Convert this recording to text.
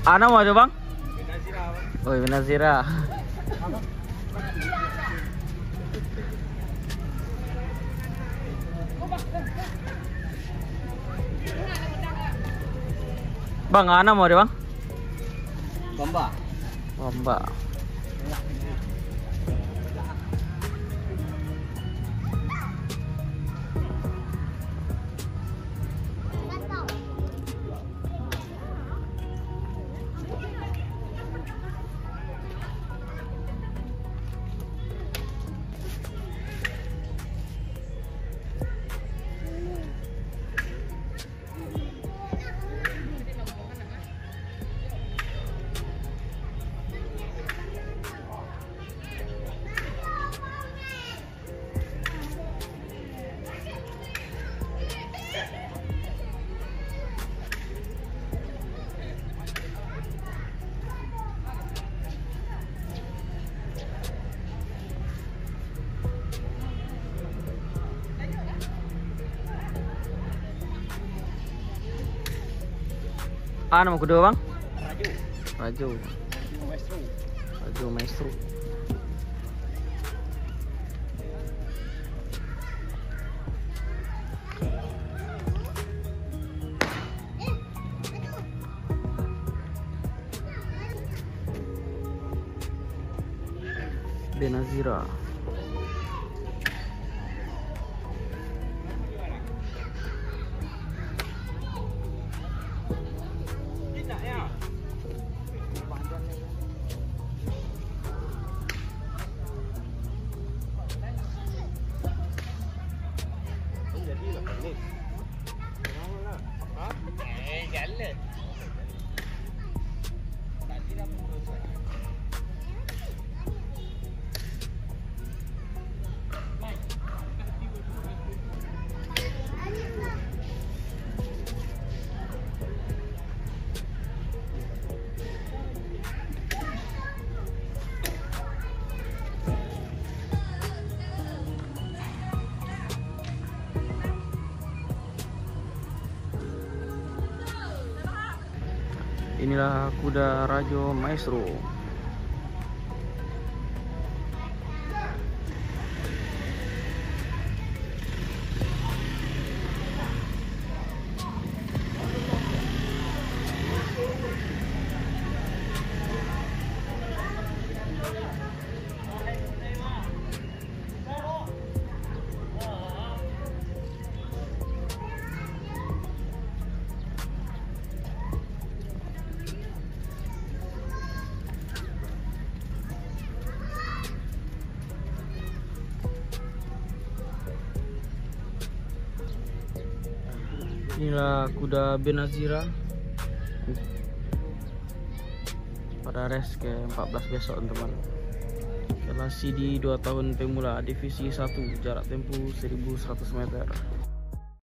Ana mau ada bang? Oh, Benazira. Bang, Ana mau ada bang? Bamba. Bamba. Ana mau kedua bang? Raju. Raju Maestro. Benazira. Inilah kuda Raju Maestro. Inilah kuda Benazira pada race ke-14 besok teman-teman. Kelas CD 2 tahun pemula divisi 1, jarak tempuh 1100 meter.